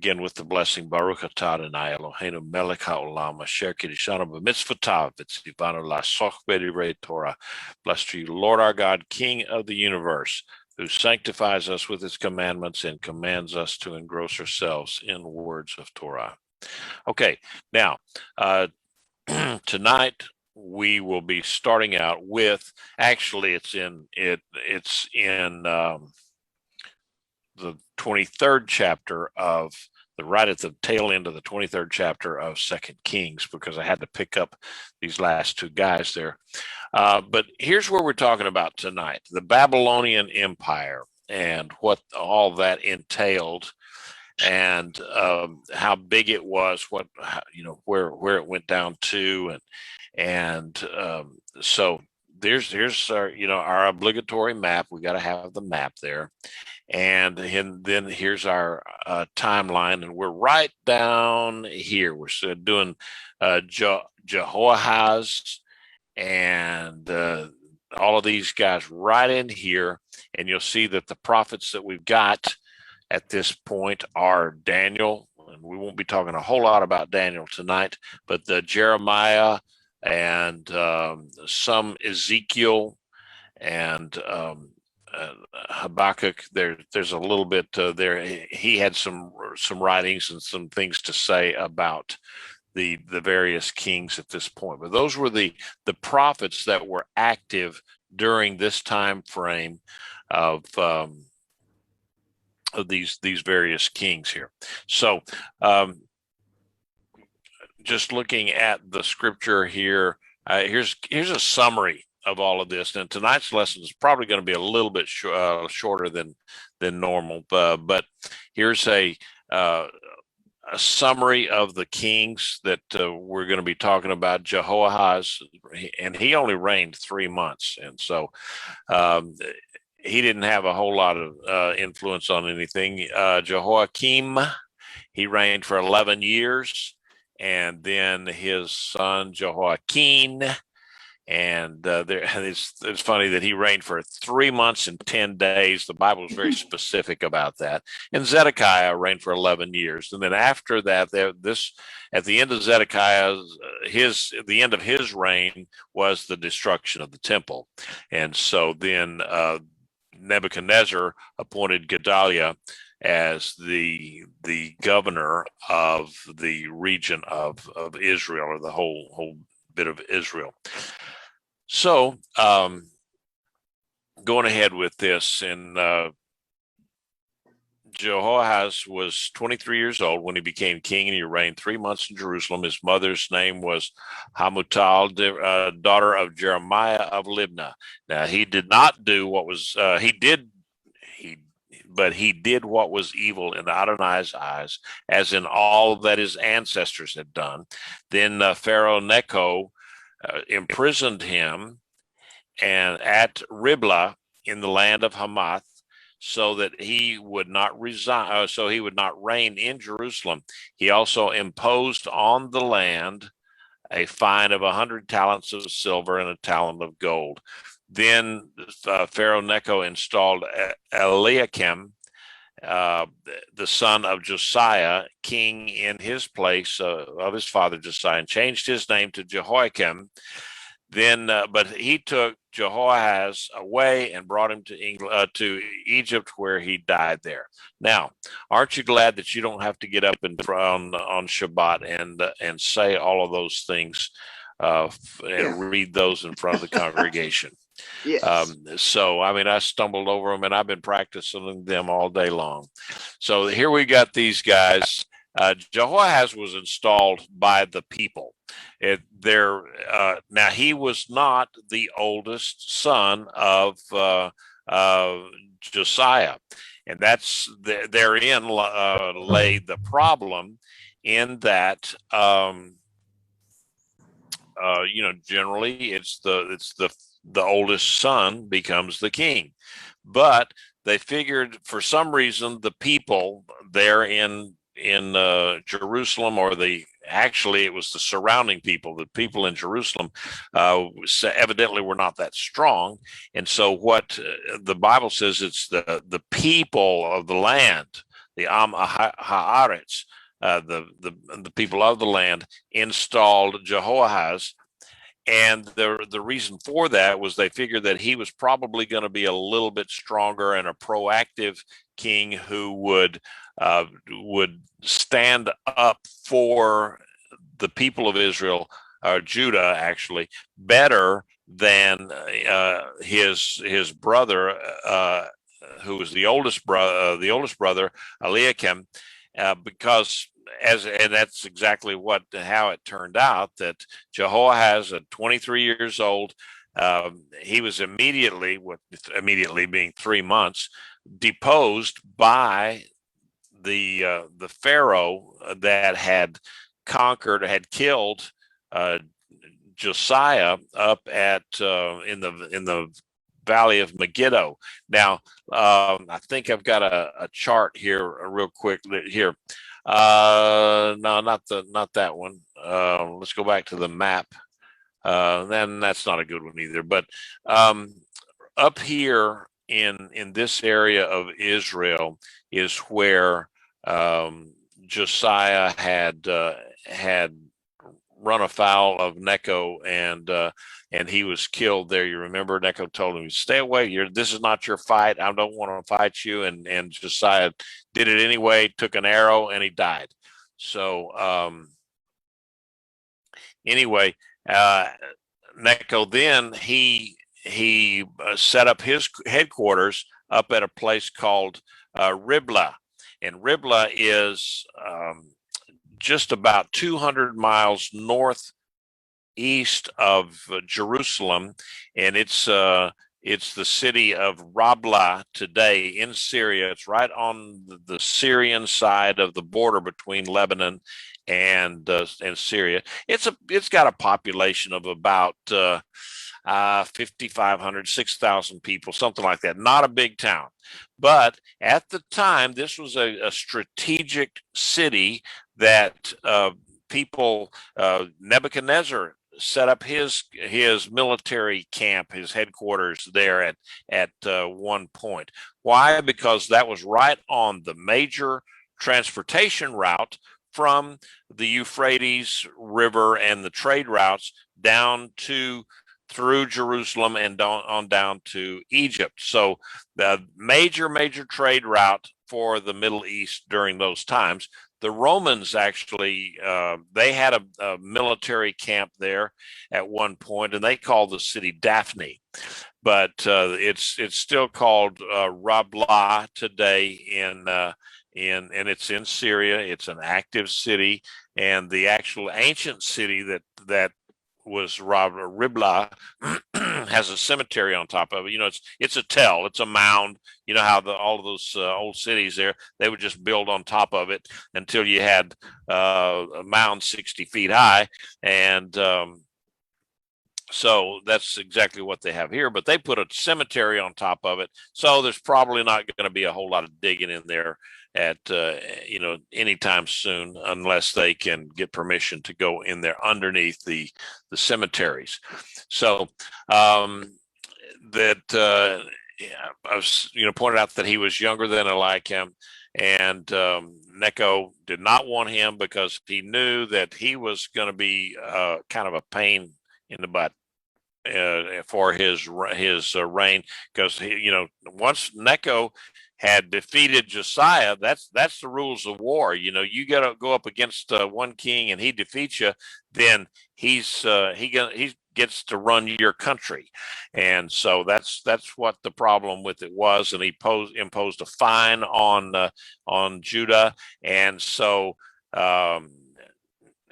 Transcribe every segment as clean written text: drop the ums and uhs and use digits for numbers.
Again, with the blessing, Baruch atah Adonai Eloheinu melech haolam asher kiddushanu b'mitzvotav v'tzivanu la'asoch b'divrei Torah. Blessed are you, Lord our God, King of the universe, who sanctifies us with his commandments and commands us to engross ourselves in words of Torah. Okay, now, tonight we will be starting out with, actually it's in the 23rd chapter of right at the tail end of the 23rd chapter of 2 Kings, because I had to pick up these last two guys there. But here's where we're talking about tonight: the Babylonian Empire and what all that entailed, and how big it was, where it went down to, and so here's our obligatory map. We got to have the map there. And then here's our timeline, and we're right down here. We're doing Jehoahaz and all of these guys right in here. And you'll see that the prophets that we've got at this point are Daniel, and we won't be talking a whole lot about Daniel tonight, but the Jeremiah and some Ezekiel and Habakkuk. There's a little bit there. He had some writings and some things to say about the various kings at this point. But those were the prophets that were active during this time frame of these various kings here. So just looking at the scripture here, here's a summary of all of this. And tonight's lesson is probably going to be a little bit shorter than normal, but here's a summary of the kings that we're going to be talking about. Jehoahaz, and he only reigned 3 months, and so he didn't have a whole lot of influence on anything. Jehoiakim, he reigned for 11 years, and then his son Jehoiachin. And it's funny that he reigned for 3 months and 10 days. The Bible is very specific about that. And Zedekiah reigned for 11 years. And then after that, at the end of Zedekiah, the end of his reign was the destruction of the temple. And so then Nebuchadnezzar appointed Gedaliah as the governor of the region of Israel, or the whole bit of Israel. So, going ahead with this, and Jehoahaz was 23 years old when he became king, and he reigned 3 months in Jerusalem. His mother's name was Hamutal, daughter of Jeremiah of Libnah. Now, he did not do what was but he did what was evil in Adonai's eyes, as in all that his ancestors had done. Then Pharaoh Necho imprisoned him and at Riblah in the land of Hamath, so that he would not reign in Jerusalem. He also imposed on the land a fine of 100 talents of silver and a talent of gold. Then Pharaoh Necho installed Eliakim, the son of Josiah, king in his place of his father Josiah, and changed his name to Jehoiakim. Then, but he took Jehoahaz away and brought him to Egypt, where he died there. Now, aren't you glad that you don't have to get up on Shabbat and say all of those things and read those in front of the congregation? Yes. So, I mean, I stumbled over them, and I've been practicing them all day long. So here we got these guys. Jehoahaz was installed by the people. Now, he was not the oldest son of Josiah, and that's therein lay the problem, in that generally it's the oldest son becomes the king. But they figured, for some reason, the people there in Jerusalem, or actually it was the surrounding people, the people in Jerusalem evidently were not that strong. And so what the Bible says, it's the people of the land, the Haaretz, the people of the land, installed Jehoahaz. And the reason for that was they figured that he was probably going to be a little bit stronger and a proactive king who would stand up for the people of Israel, Judah, actually, better than his brother, who was the oldest brother, Eliakim, because and that's exactly how it turned out, that Jehoahaz, at 23 years old, he was immediately being 3 months, deposed by the Pharaoh that had killed Josiah up at in the Valley of Megiddo. Now, I think I've got a chart here, real quick here. No, not that one. Let's go back to the map. Then that's not a good one either. But up here in this area of Israel is where Josiah had run afoul of Necho, and he was killed there. You remember, Necho told him, "Stay away. This is not your fight. I don't want to fight you." And Josiah did it anyway. Took an arrow and he died. So anyway, Necho then he set up his headquarters up at a place called Riblah, and Riblah is just about 200 miles northeast of Jerusalem, and it's the city of Rablah today in Syria. It's right on the Syrian side of the border between Lebanon and Syria. It's got a population of about 5,500, 6,000 people, something like that. Not a big town. But at the time, this was a strategic city that Nebuchadnezzar set up his military camp, his headquarters there at one point. Why? Because that was right on the major transportation route from the Euphrates River and the trade routes down through Jerusalem and on down to Egypt. So the major trade route for the Middle East during those times. The Romans actually, they had a military camp there at one point, and they called the city Daphne. But it's still called Rablah today and it's in Syria. It's an active city, and the actual ancient city that was Riblah has a cemetery on top of it. It's a tell, it's a mound. You know how all of those old cities there, they would just build on top of it until you had a mound 60 feet high, and so that's exactly what they have here. But they put a cemetery on top of it, so there's probably not going to be a whole lot of digging in there at anytime soon, unless they can get permission to go in there underneath the cemeteries. So that I was pointed out that he was younger than Eliakim, and Necho did not want him because he knew that he was going to be kind of a pain in the butt for his reign, because once Necho had defeated Josiah, that's the rules of war. You got to go up against one king and he defeats you, then he gets to run your country. And so that's what the problem with it was, and he imposed a fine on Judah. And so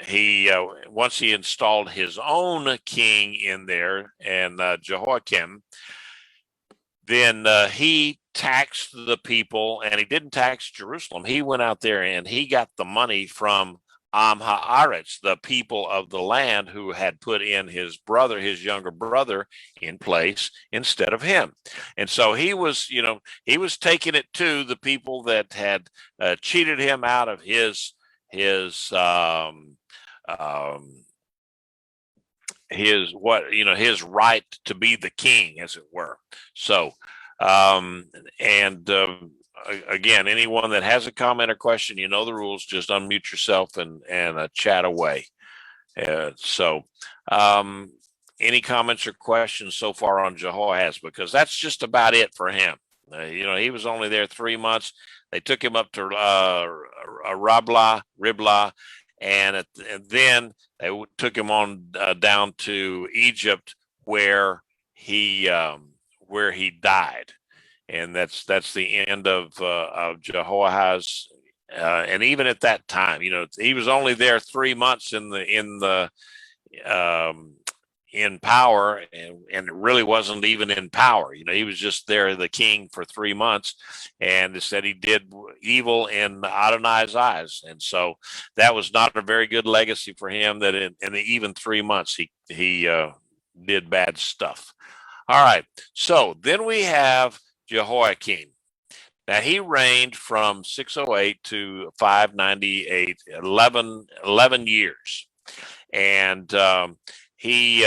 he once he installed his own king in there, and Jehoiakim, then he taxed the people, and he didn't tax Jerusalem. He went out there and he got the money from Haaretz, the people of the land, who had put in his younger brother, in place instead of him. And so he was taking it to the people that had cheated him out of his right to be the king, as it were. So again, anyone that has a comment or question, you know the rules. Just unmute yourself and chat away. So, any comments or questions so far on Jehoahaz? Because that's just about it for him. He was only there 3 months. They took him up to Riblah, and then they took him on down to Egypt, where he died, and that's the end of Jehoahaz. And even at that time, he was only there 3 months in power, and it really wasn't even in power. He was just there, the king, for 3 months, and it said he did evil in Adonai's eyes, and so that was not a very good legacy for him. That in even 3 months he did bad stuff. All right, so then we have Jehoiakim. Now, he reigned from 608 to 598, 11 years. And his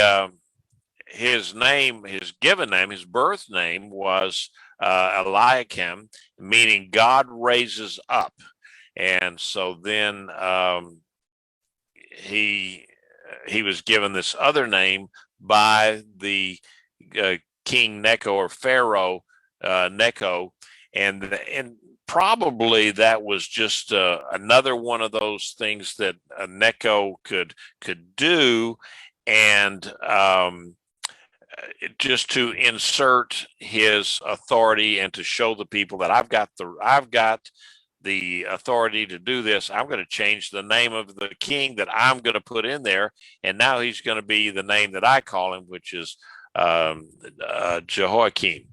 given name, his birth name was Eliakim, meaning God raises up. And so then he was given this other name by the King Necho, or Pharaoh Necho, and probably that was just another one of those things that Necho could do, and just to insert his authority and to show the people that I've got the authority to do this. I'm going to change the name of the king that I'm going to put in there, and now he's going to be the name that I call him, which is Jehoiakim.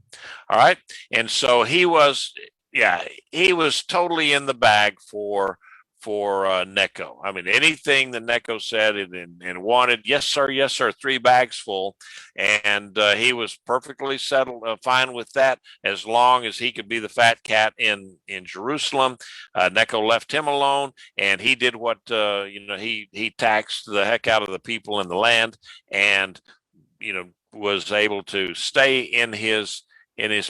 All right, and so he was totally in the bag for Necho. I mean, anything that Necho said and wanted, yes sir, 3 bags full, and he was perfectly settled, fine with that, as long as he could be the fat cat in Jerusalem. Necho left him alone, and he did what he taxed the heck out of the people in the land, and was able to stay in his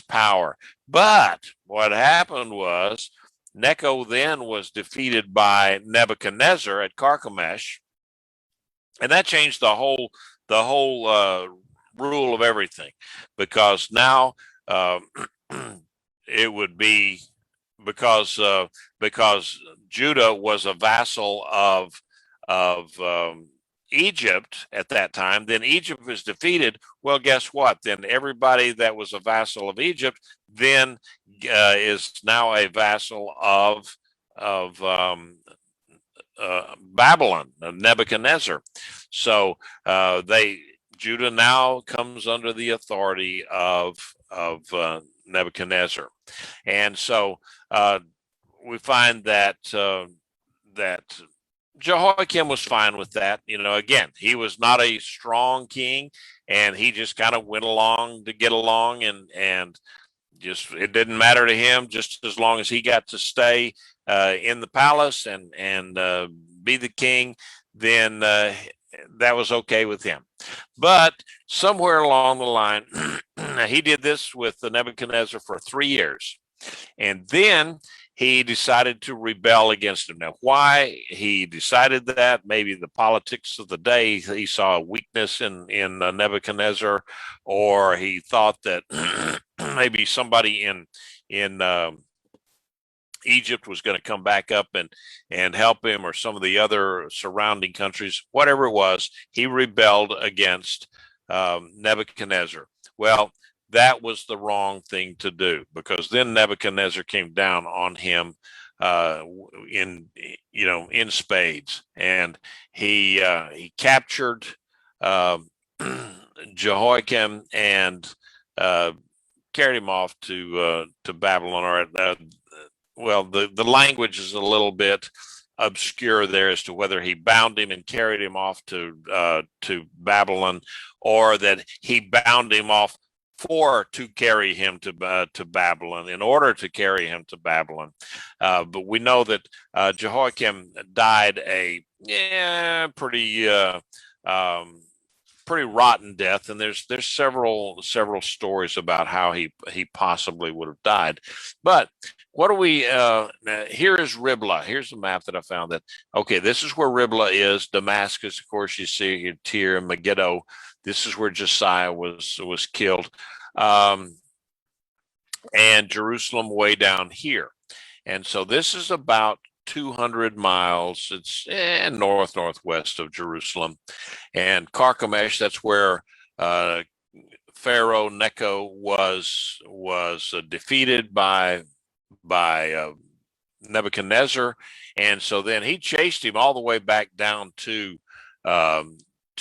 power. But what happened was Necho then was defeated by Nebuchadnezzar at Carchemish, and that changed the whole rule of everything, because now it would be because Judah was a vassal of Egypt at that time. Then Egypt was defeated. Well, guess what? Then everybody that was a vassal of Egypt then is now a vassal of Babylon, of Nebuchadnezzar. So Judah now comes under the authority of Nebuchadnezzar, and so we find that Jehoiakim was fine with that. Again, he was not a strong king, and he just kind of went along to get along, and just it didn't matter to him, just as long as he got to stay in the palace and be the king, then that was okay with him. But somewhere along the line, he did this with Nebuchadnezzar for 3 years, and then he decided to rebel against him. Now, why he decided that? Maybe the politics of the day. He saw a weakness in Nebuchadnezzar, or he thought that maybe somebody in Egypt was going to come back up and help him, or some of the other surrounding countries. Whatever it was, he rebelled against Nebuchadnezzar. Well, that was the wrong thing to do, because then Nebuchadnezzar came down on him in spades, and he captured Jehoiakim and carried him off to Babylon. Or the language is a little bit obscure there as to whether he bound him and carried him off to Babylon, or that he bound him off to carry him to Babylon, in order to carry him to Babylon. But we know that Jehoiakim died a pretty rotten death, and there's several stories about how he possibly would have died. But what do we, here is Riblah. Here's the map that I found that, okay, this is where Riblah is. Damascus, of course, you see here, Tyre and Megiddo. This is where Josiah was killed. And Jerusalem way down here. And so this is about 200 miles. It's northwest of Jerusalem. And Carchemish, that's where Pharaoh Necho was defeated by Nebuchadnezzar, and so then he chased him all the way back down to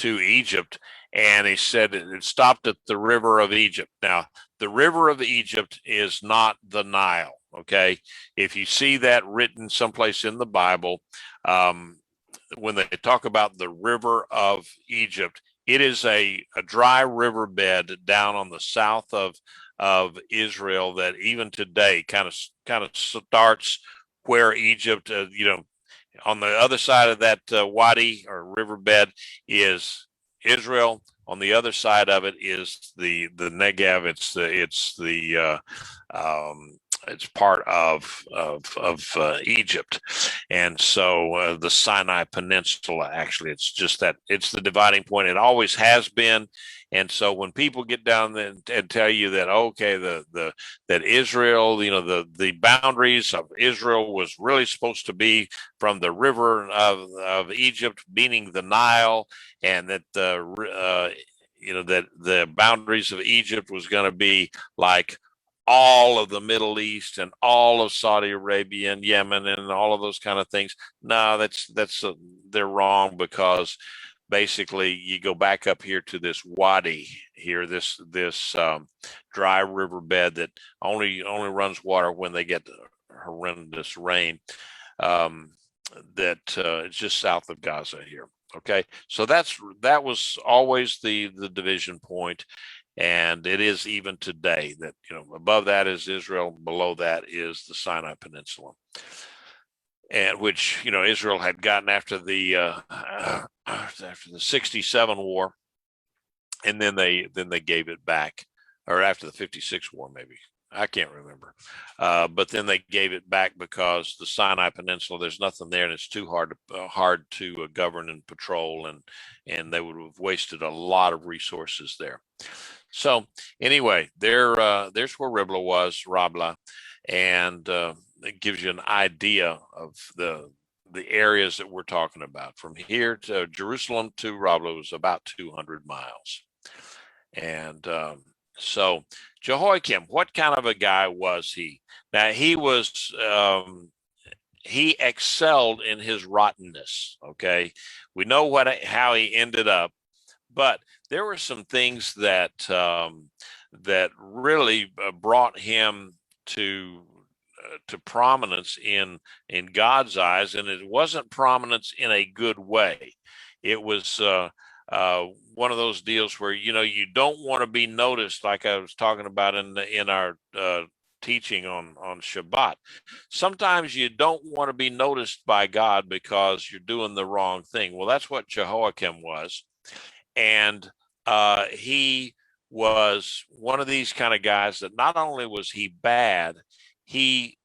Egypt, and he said it stopped at the river of Egypt. Now, the river of Egypt is not the Nile. Okay, if you see that written someplace in the Bible, when they talk about the river of Egypt, it is a dry riverbed down on the south of Israel that even today kind of starts where Egypt, on the other side of that wadi or riverbed is Israel. On the other side of it is the Negev. It's part of Egypt, and so the Sinai Peninsula. Actually, it's just that it's the dividing point. It always has been, and so when people get down there and tell you that that Israel, the boundaries of Israel was really supposed to be from the river of Egypt, meaning the Nile, and that that the boundaries of Egypt was going to be like all of the Middle East and all of Saudi Arabia and Yemen and all of those kind of things. No, they're wrong, because basically you go back up here to this wadi here, this dry riverbed that only runs water when they get horrendous rain. It's just south of Gaza here. Okay, so that was always the division point. And it is even today that, above that is Israel, below that is the Sinai Peninsula, and which, Israel had gotten after the 67 war, and then they gave it back, or after the 56 war, maybe. I can't remember. But then they gave it back because the Sinai Peninsula, there's nothing there, and it's too hard to govern and patrol, and they would have wasted a lot of resources there. So anyway, there's where Rabla, and it gives you an idea of the areas that we're talking about. From here to Jerusalem to Rabla was about 200 miles. And so Jehoiakim, what kind of a guy was he? Now, he was he excelled in his rottenness. Okay, we know how he ended up, but there were some things that that really brought him to prominence in God's eyes, and it wasn't prominence in a good way. It was one of those deals where you don't want to be noticed, like I was talking about in our teaching on Shabbat. Sometimes you don't want to be noticed by God because you're doing the wrong thing. Well, that's what Jehoiakim was. And he was one of these kind of guys that not only was he bad, he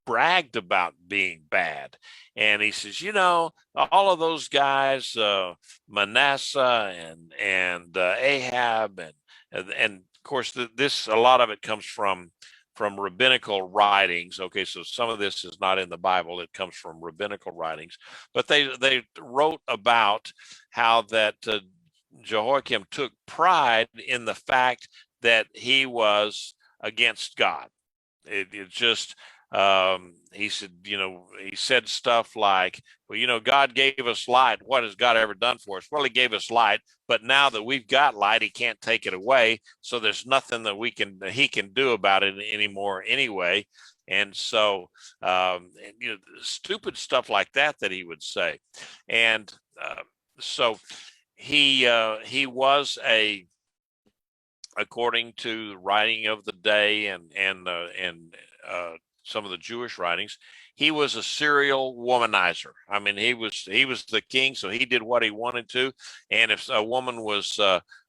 bragged about being bad. And he says, all of those guys, Manasseh and Ahab, and of course, a lot of it comes from rabbinical writings. Okay, so some of this is not in the Bible; it comes from rabbinical writings. But they wrote about how that Jehoiakim took pride in the fact that he was against God. It just he said stuff like, well, God gave us light. What has God ever done for us? Well, he gave us light, but now that we've got light, he can't take it away. So there's nothing that he can do about it anymore anyway. And so, stupid stuff like that he would say. And so he was according to the writing of the day and some of the Jewish writings, he was a serial womanizer. I mean, he was the king, so he did what he wanted to. And if a woman was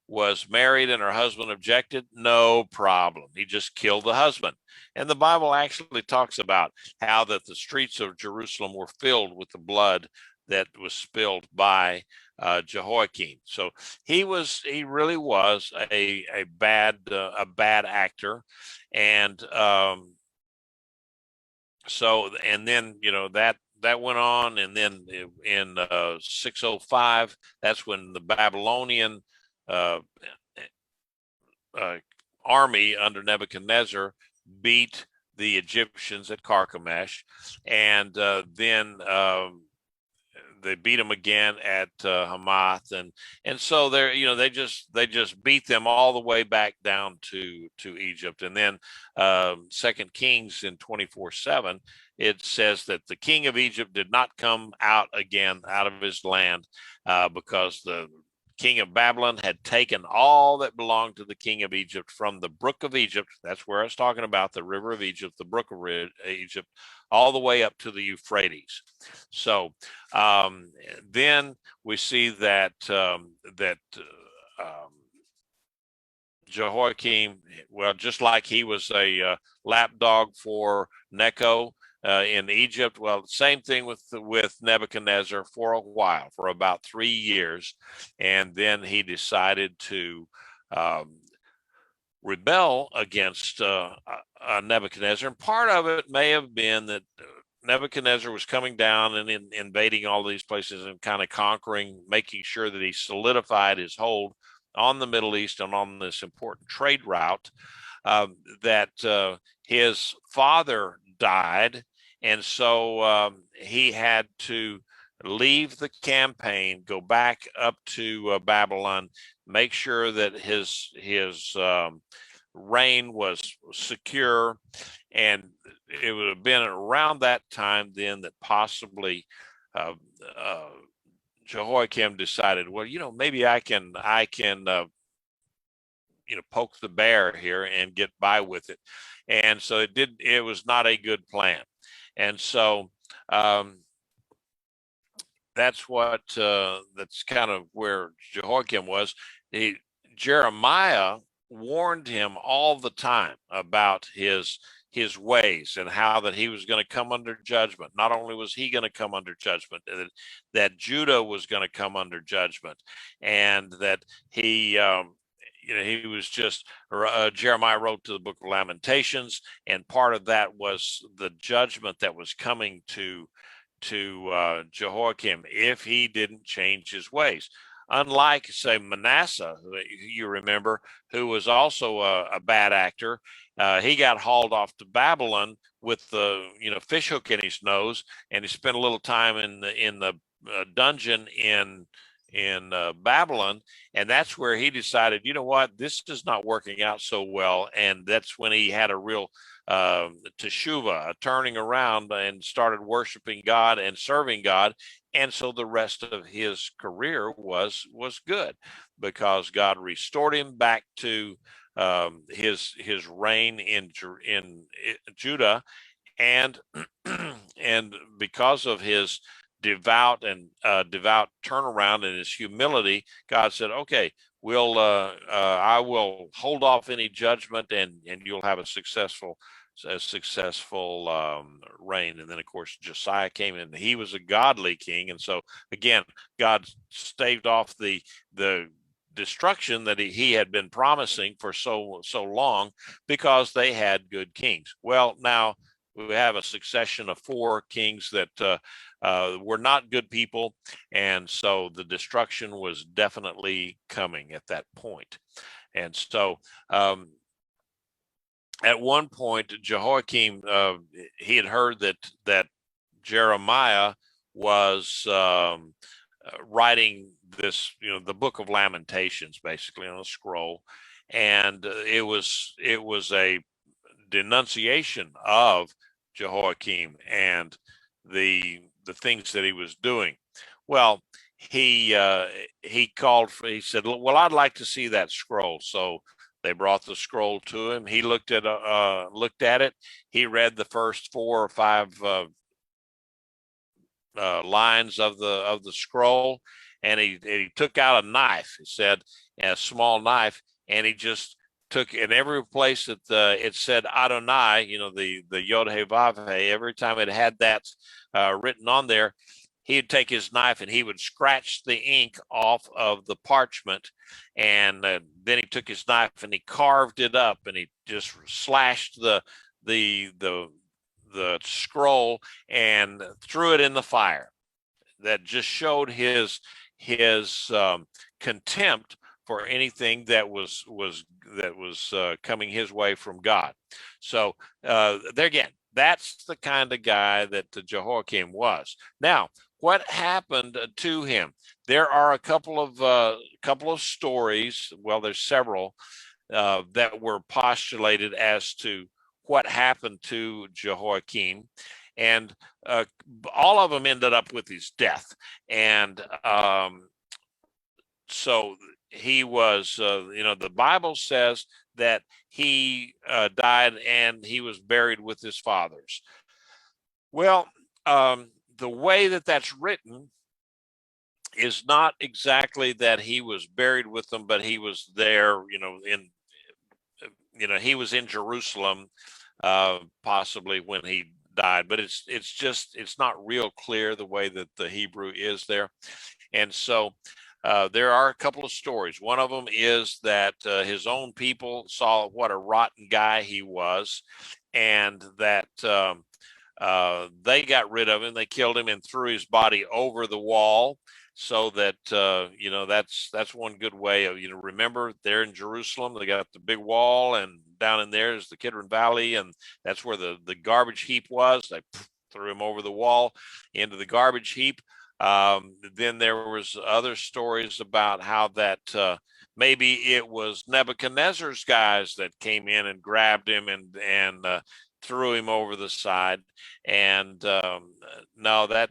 was married and her husband objected, no problem. He just killed the husband. And the Bible actually talks about how that the streets of Jerusalem were filled with the blood that was spilled by Jehoiakim. So he really was a bad actor, and and then that went on, and then in 605, that's when the Babylonian uh, uh, army under Nebuchadnezzar beat the Egyptians at Carchemish, and then they beat them again at Hamath, and so they just beat them all the way back down to Egypt. And then 2 Kings in 24:7, it says that the king of Egypt did not come out again out of his land because the king of Babylon had taken all that belonged to the king of Egypt from the brook of Egypt. That's where I was talking about, the river of Egypt, the brook of Egypt, all the way up to the Euphrates. So then we see that Jehoiakim, well, just like he was a lapdog for Necho in Egypt, well, same thing with Nebuchadnezzar for a while, for about 3 years, and then he decided to rebel against Nebuchadnezzar. And part of it may have been that Nebuchadnezzar was coming down and invading all these places and kind of conquering, making sure that he solidified his hold on the Middle East and on this important trade route. That his father died, and so he had to leave the campaign, go back up to Babylon, make sure that his reign was secure. And it would have been around that time then that possibly Jehoiakim decided, well, maybe I can poke the bear here and get by with it. And so it was not a good plan. And so that's kind of where Jehoiakim was. Jeremiah warned him all the time about his ways and how that he was going to come under judgment. Not only was he going to come under judgment, that Judah was going to come under judgment, and that he was just Jeremiah wrote to the book of Lamentations, and part of that was the judgment that was coming to Jehoiakim if he didn't change his ways. Unlike, say, Manasseh, who you remember, who was also a bad actor, he got hauled off to Babylon with the fish hook in his nose, and he spent a little time in the dungeon in Babylon, and that's where he decided, what, this is not working out so well, and that's when he had a real teshuvah, a turning around, and started worshiping God and serving God. And so the rest of his career was good, because God restored him back to his reign in Judah, and and because of his devout turnaround and his humility, God said, okay, I will hold off any judgment, and you'll have a successful reign. And then, of course, Josiah came in. He was a godly king, and so again, God staved off the destruction that he had been promising for so long, because they had good kings. Well, now we have a succession of 4 kings that were not good people, and so the destruction was definitely coming at that point. And so at one point, Jehoiakim, he had heard that Jeremiah was writing this, the book of Lamentations, basically on a scroll, and it was a denunciation of Jehoiakim and the things that he was doing. Well, he said, well, I'd like to see that scroll. So they brought the scroll to him. He looked at it. He read the first 4 or 5 lines of the scroll, and he took out a knife. It said, a small knife, and he just took in every place that it said Adonai, the Yod He Vav He. Every time it had that written on there, he'd take his knife and he would scratch the ink off of the parchment, and then he took his knife and he carved it up, and he just slashed the scroll and threw it in the fire. That just showed his contempt for anything that was coming his way from God. So there again, that's the kind of guy that Jehoiakim was. Now, what happened to him? There are a couple of stories. Well, there's several that were postulated as to what happened to Jehoiakim, and all of them ended up with his death. And so he was, the Bible says that he died and he was buried with his fathers. Well, the way that that's written is not exactly that he was buried with them, but he was there, he was in Jerusalem, possibly when he died, but it's not real clear the way that the Hebrew is there. And so there are a couple of stories. One of them is that his own people saw what a rotten guy he was, and that they got rid of him. They killed him and threw his body over the wall, so that that's one good way of, remember, they're in Jerusalem, they got the big wall, and down in there is the Kidron Valley, and that's where the garbage heap was. They threw him over the wall into the garbage heap. Then there was other stories about how that maybe it was Nebuchadnezzar's guys that came in and grabbed him and threw him over the side. And no,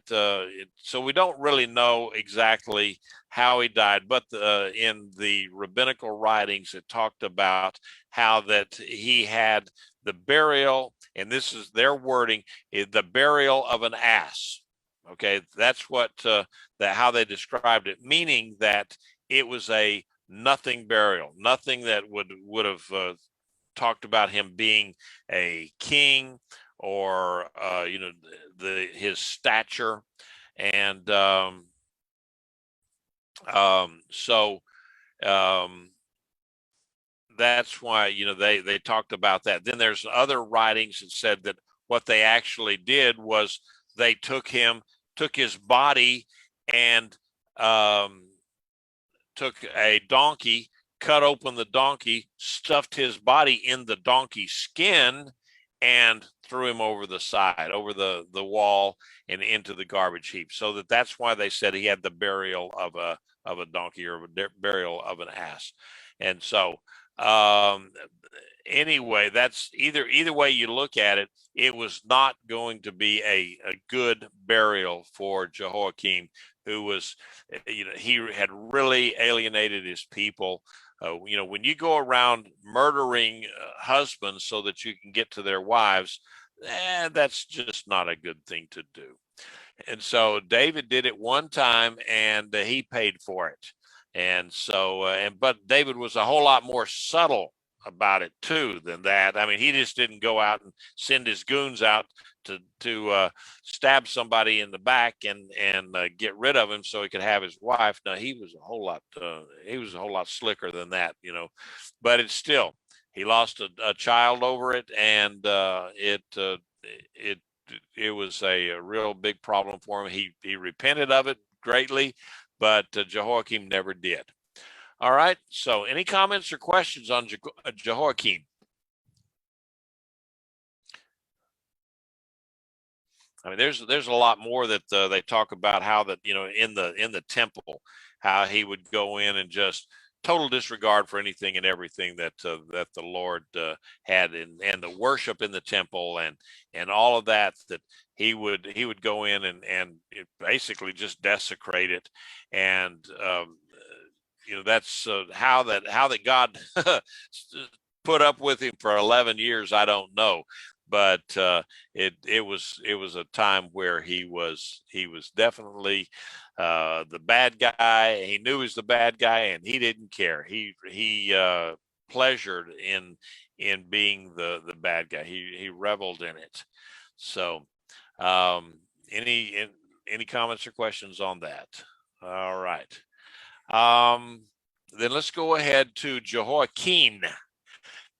so we don't really know exactly how he died, but in the rabbinical writings, it talked about how that he had the burial, and this is their wording, the burial of an ass. Okay, that's what how they described it, meaning that it was a nothing burial, nothing that would have talked about him being a king or his stature. And so that's why they talked about that. Then there's other writings that said that what they actually did was they took his body and took a donkey, cut open the donkey, stuffed his body in the donkey's skin, and threw him over the side, over the wall, and into the garbage heap. So that's why they said he had the burial of a donkey, or a burial of an ass. And so anyway, that's either way you look at it, it was not going to be a good burial for Jehoiakim, who was, he had really alienated his people. When you go around murdering husbands so that you can get to their wives, that's just not a good thing to do. And so David did it one time, and he paid for it. And so, but David was a whole lot more subtle about it too than that. I mean, he just didn't go out and send his goons out to stab somebody in the back and get rid of him so he could have his wife. No, he was a whole lot slicker than that, But it's still, he lost a child over it, and it was a real big problem for him. He repented of it greatly, but Jehoiakim never did. All right. So, any comments or questions on Jehoiakim? I mean, there's a lot more that they talk about, how that in the temple, how he would go in and just total disregard for anything and everything that the Lord had, and the worship in the temple and all of that he would go in and basically just desecrate it. And that's how that God put up with him for 11 years. I don't know, but it was a time where he was definitely the bad guy. He knew he was the bad guy, and he didn't care. He pleasured in being the bad guy. He reveled in it. So, um, any comments or questions on that? All right. Then let's go ahead to Jehoiachin.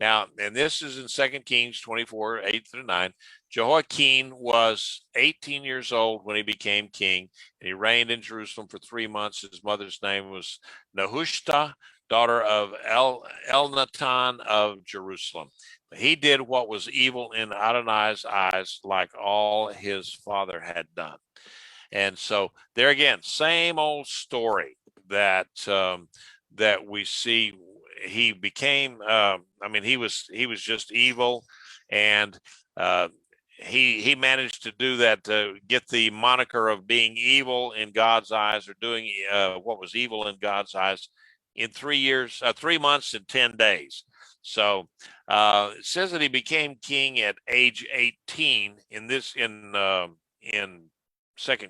Now, and this is in 2 Kings 24, 8 through 9. Jehoiachin was 18 years old when he became king, and he reigned in Jerusalem for 3 months. His mother's name was Nehushta, daughter of Elnathan of Jerusalem. He did what was evil in Adonai's eyes, like all his father had done. And so there again, same old story that that we see. He became he was just evil, and he managed to do that, to get the moniker of being evil in God's eyes, or doing what was evil in God's eyes, in 3 months and 10 days. So it says that he became king at age 18 in 2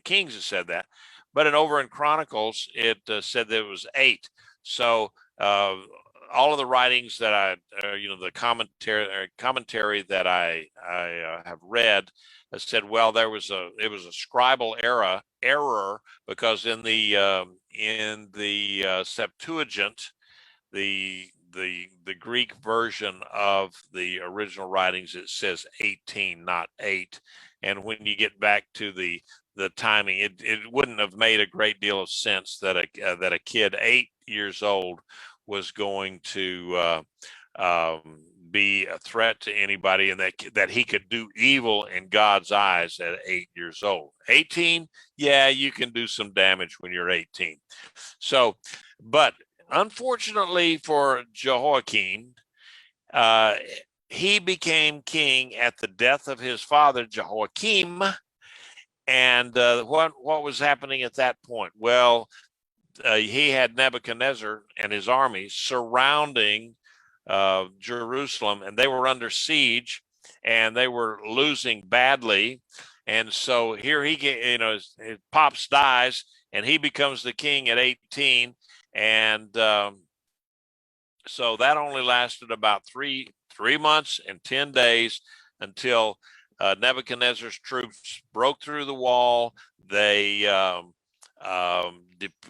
Kings. It said that, but over in Chronicles it said that it was 8. So all of the writings that the commentary that I have read has said, well, it was a scribal error, because in the Septuagint, the Greek version of the original writings, it says 18, not 8. And when you get back to the timing, it wouldn't have made a great deal of sense that a kid 8 years old was going to be a threat to anybody, and that he could do evil in God's eyes at 8 years old. 18, yeah, you can do some damage when you're 18. So, but unfortunately for Jehoiakim, he became king at the death of his father Jehoiakim. And what was happening at that point? Well, he had Nebuchadnezzar and his army surrounding Jerusalem, and they were under siege, and they were losing badly. And so here his pops dies, and he becomes the king at 18. And so that only lasted about three months and 10 days until Nebuchadnezzar's troops broke through the wall. They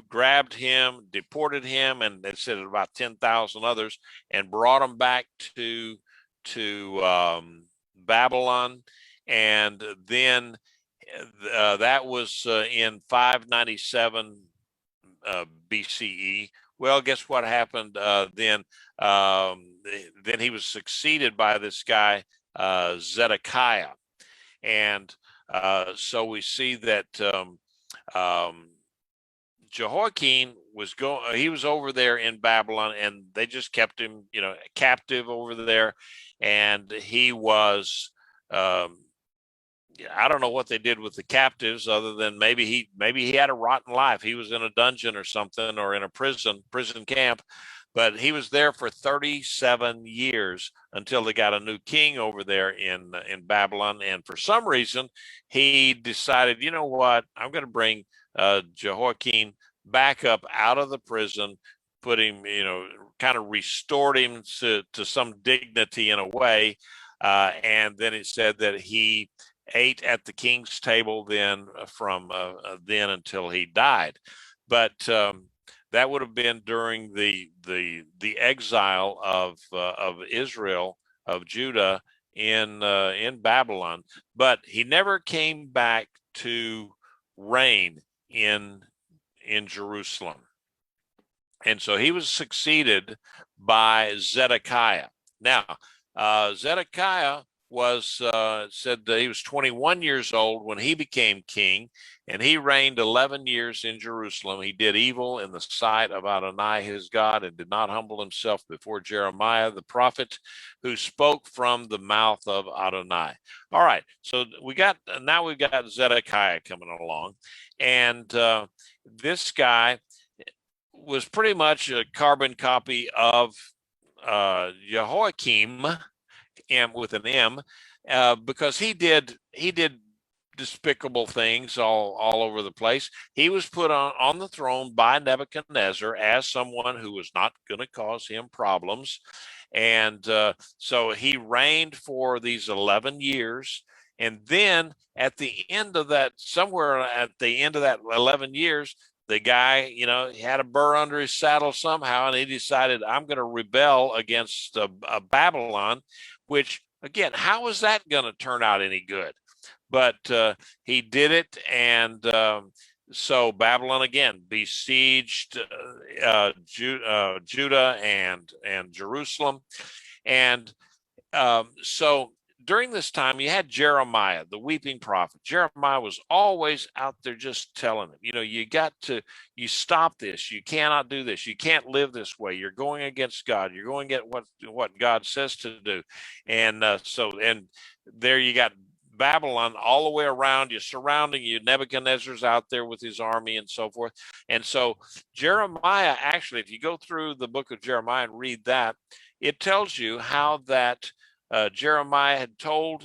grabbed him, deported him, and they said about 10,000 others, and brought them back to Babylon. And then that was in 597 BCE. Well, guess what happened then? Then he was succeeded by this guy Zedekiah, and so we see that Jehoiakim he was over there in Babylon, and they just kept him, captive over there, and he was. I don't know what they did with the captives, other than maybe he had a rotten life. He was in a dungeon or something, or in a prison camp. But he was there for 37 years until they got a new king over there in Babylon. And for some reason, he decided, you know what, I'm going to bring Jehoiakim back up out of the prison, put him, kind of restored him to some dignity in a way. And then it said that he ate at the king's table then from then until he died. But that would have been during the exile of Israel, of Judah in Babylon. But he never came back to reign in Jerusalem, and so he was succeeded by Zedekiah. Now, Zedekiah was said that he was 21 years old when he became king, and he reigned 11 years in Jerusalem. He did evil in the sight of Adonai his God, and did not humble himself before Jeremiah the prophet, who spoke from the mouth of Adonai. All right, so we've got Zedekiah coming along, and this guy was pretty much a carbon copy of Jehoiakim, with an M. because he did despicable things all over the place. He was put on the throne by Nebuchadnezzar as someone who was not going to cause him problems. And so he reigned for these 11 years. And then at the end of that, somewhere at the end of that 11 years, the guy, he had a burr under his saddle somehow, and he decided, I'm going to rebel against Babylon, which, again, how is that going to turn out any good? But he did it, and so Babylon again besieged Judah and Jerusalem, and so during this time, you had Jeremiah, the weeping prophet. Jeremiah was always out there just telling him, you stop this. You cannot do this. You can't live this way. You're going against God. You're going against what God says to do. And and there you got Babylon all the way around you, surrounding you. Nebuchadnezzar's out there with his army and so forth. And so Jeremiah, actually, if you go through the book of Jeremiah and read that, it tells you how that Jeremiah had told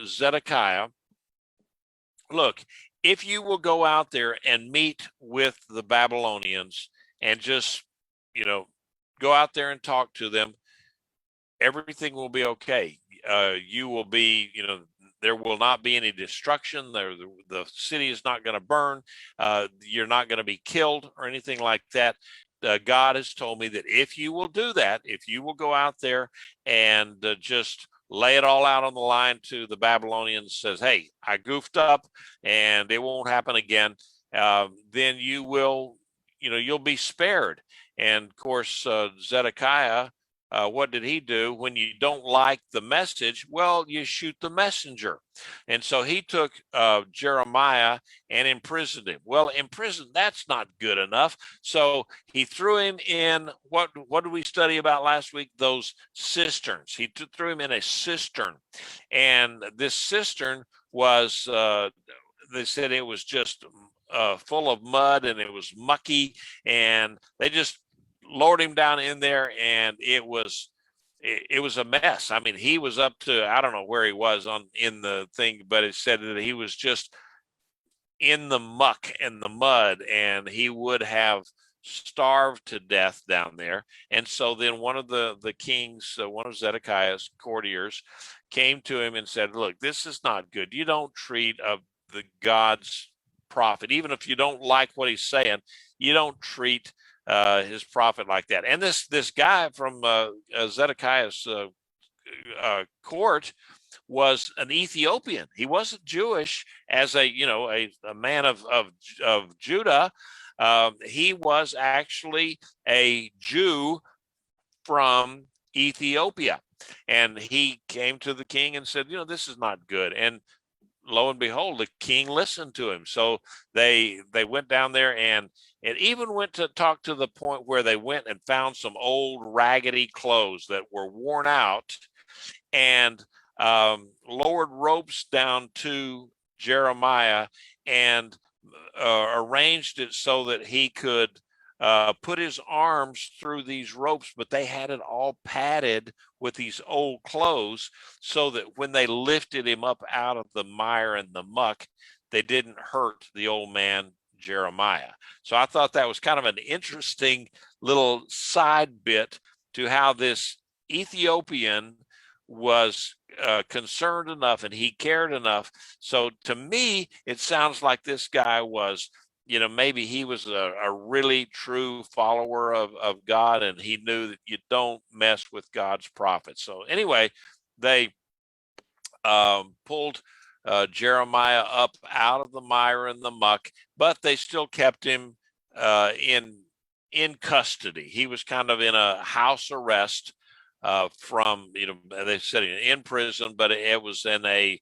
Zedekiah, look, if you will go out there and meet with the Babylonians and just, go out there and talk to them, everything will be okay. You will be, there will not be any destruction. The city is not going to burn. You're not going to be killed or anything like that. God has told me that if you will do that, if you will go out there and just lay it all out on the line to the Babylonians, says, hey, I goofed up and it won't happen again, then you will, you'll be spared. And of course, Zedekiah, what did he do? When you don't like the message, well, you shoot the messenger. And so he took Jeremiah and imprisoned him. Well, in prison, that's not good enough. So he threw him in, what did we study about last week? Those cisterns. He threw him in a cistern. And this cistern was, they said it was just full of mud, and it was mucky, and they just lowered him down in there, and it was a mess. I mean, he was up to, I don't know where he was in the thing, but it said that he was just in the muck and the mud, and he would have starved to death down there. And so then one of the kings, one of Zedekiah's courtiers, came to him and said, look, this is not good. You don't treat the God's prophet, even if you don't like what he's saying, you don't treat his prophet like that. And this guy from Zedekiah's court was an Ethiopian. He wasn't Jewish as a man of Judah. He was actually a Jew from Ethiopia, and he came to the king and said, this is not good. And lo and behold, the king listened to him. So they went down there, and it even went to talk to the point where they went and found some old raggedy clothes that were worn out, and lowered ropes down to Jeremiah and arranged it so that he could put his arms through these ropes, but they had it all padded with these old clothes so that when they lifted him up out of the mire and the muck, they didn't hurt the old man Jeremiah. So I thought that was kind of an interesting little side bit to how this Ethiopian was concerned enough, and he cared enough. So to me, it sounds like this guy was, maybe he was a really true follower of God, and he knew that you don't mess with God's prophets. So anyway, they pulled Jeremiah up out of the mire and the muck, but they still kept him in custody. He was kind of in a house arrest from, they said in prison, but it was in a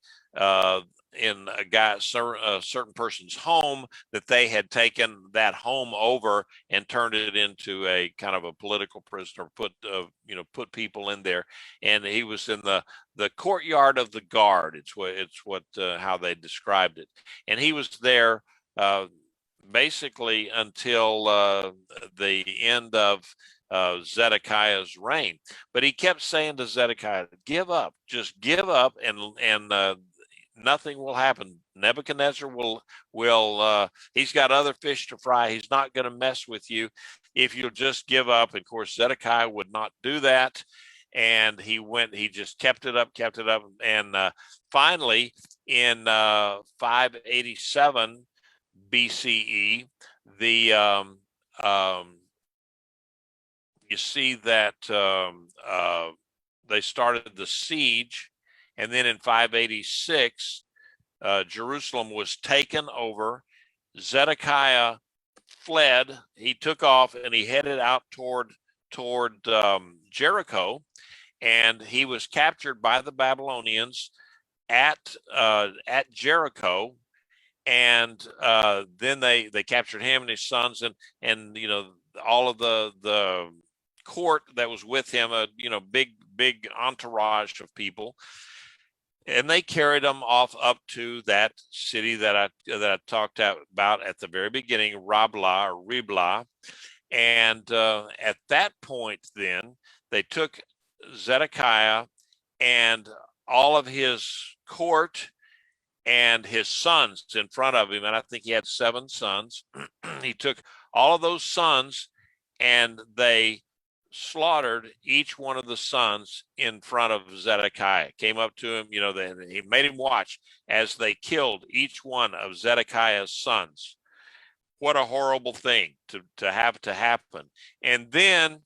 certain person's home, that they had taken that home over and turned it into a kind of a political prisoner, put people in there. And he was in the courtyard of the guard. It's what how they described it. And he was there basically until the end of Zedekiah's reign. But he kept saying to Zedekiah, "Give up, just give up, and nothing will happen. Nebuchadnezzar will he's got other fish to fry. He's not going to mess with you if you'll just give up." And of course, Zedekiah would not do that, and he just kept it up, and finally in 587 BCE, the you see that they started the siege, and then in 586, Jerusalem was taken over. Zedekiah fled. He took off and he headed out toward Jericho, and he was captured by the Babylonians at Jericho. And then they captured him and his sons, and all of the court that was with him, big entourage of people, and they carried them off up to that city that I talked about at the very beginning, Riblah. And at that point, then they took Zedekiah and all of his court and his sons in front of him, and I think he had 7 sons. He took all of those sons, and they slaughtered each one of the sons in front of Zedekiah. Came up to him, he made him watch as they killed each one of Zedekiah's sons. What a horrible thing to have to happen. And then,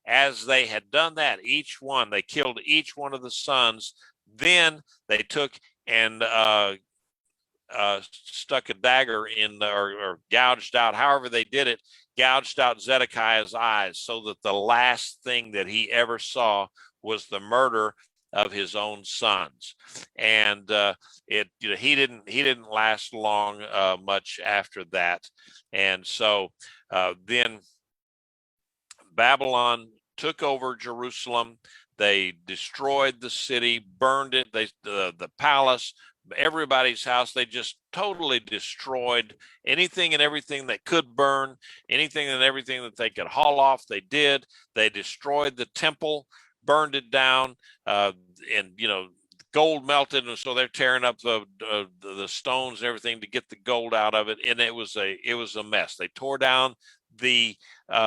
as they had done that, they killed each one of the sons. Then they took and stuck a dagger in or gouged out, however they did it, gouged out Zedekiah's eyes, so that the last thing that he ever saw was the murder of his own sons. And he didn't last long much after that. And so then Babylon took over Jerusalem. They destroyed the city, burned it. The palace, everybody's house. They just totally destroyed anything and everything that could burn, anything and everything that they could haul off. They did. They destroyed the temple, burned it down, and gold melted, and so they're tearing up the stones and everything to get the gold out of it. And it was a mess. They tore down the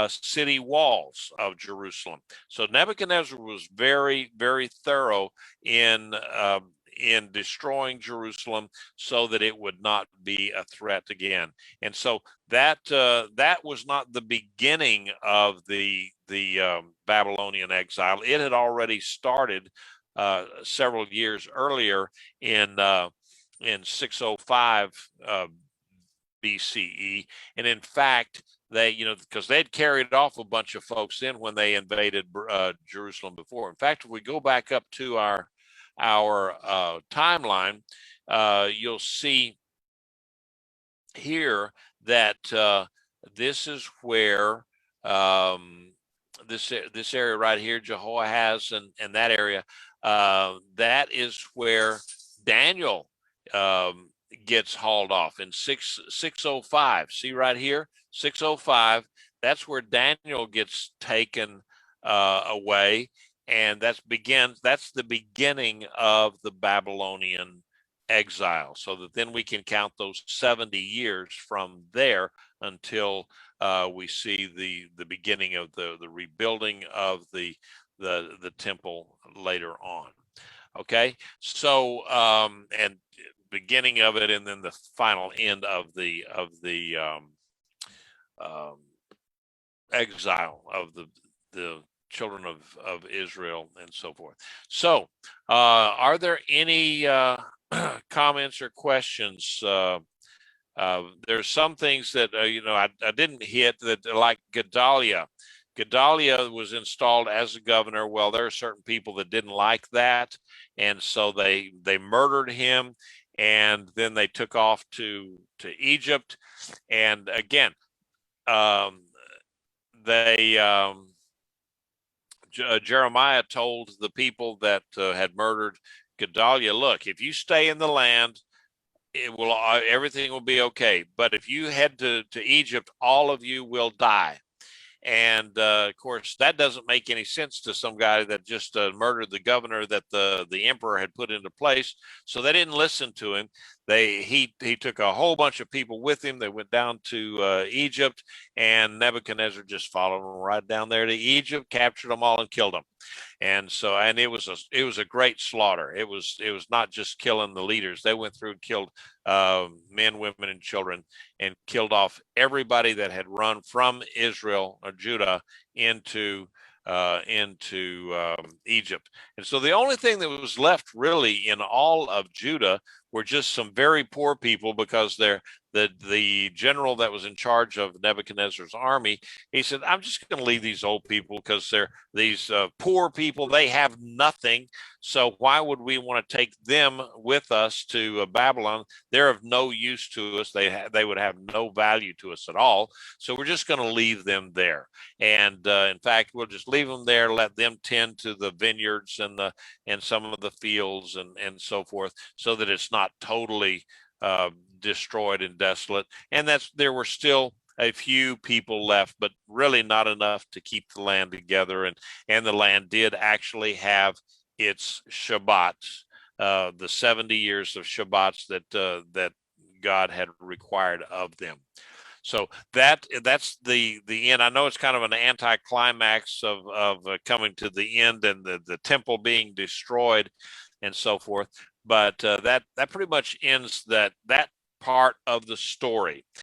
city walls of Jerusalem. So Nebuchadnezzar was very, very thorough in destroying Jerusalem so that it would not be a threat again. And so that was not the beginning of the Babylonian exile. It had already started several years earlier in 605 BCE, and in fact, they, because they'd carried off a bunch of folks in when they invaded Jerusalem before. In fact, if we go back up to our timeline, you'll see here that this is where this area right here, Jehoahaz and that area, that is where Daniel gets hauled off in 605. See right here, 605. That's where Daniel gets taken away, and that's the beginning of the Babylonian exile. So that then we can count those 70 years from there until we see the beginning of the rebuilding of the temple later on. Okay, so and beginning of it, and then the final end of the exile of the children of Israel and so forth. So are there any comments or questions? There's some things that I didn't hit, that like Gedaliah. Gedaliah was installed as a governor. Well, there are certain people that didn't like that, and so they murdered him, and then they took off to Egypt. And again, Jeremiah told the people that had murdered Gedaliah, look, if you stay in the land, everything will be okay. But if you head to Egypt, all of you will die. And of course, that doesn't make any sense to some guy that just murdered the governor that the emperor had put into place. So they didn't listen to him. He took a whole bunch of people with him. They went down to Egypt, and Nebuchadnezzar just followed them right down there to Egypt, captured them all, and killed them. And so, and it was a great slaughter. It was not just killing the leaders. They went through and killed men, women, and children, and killed off everybody that had run from Israel or Judah into Egypt. And so the only thing that was left really in all of Judah were just some very poor people, because the general that was in charge of Nebuchadnezzar's army, he said, I'm just going to leave these old people because they're these poor people. They have nothing. So why would we want to take them with us to Babylon? They're of no use to us. They would have no value to us at all. So we're just going to leave them there. And in fact, we'll just leave them there, let them tend to the vineyards and some of the fields and so forth, so that it's not totally destroyed and desolate. And there were still a few people left, but really not enough to keep the land together. And the land did actually have its Shabbats, the 70 years of Shabbats that God had required of them. So that's the end. I know it's kind of an anticlimax of coming to the end and the temple being destroyed and so forth, but that pretty much ends that part of the story.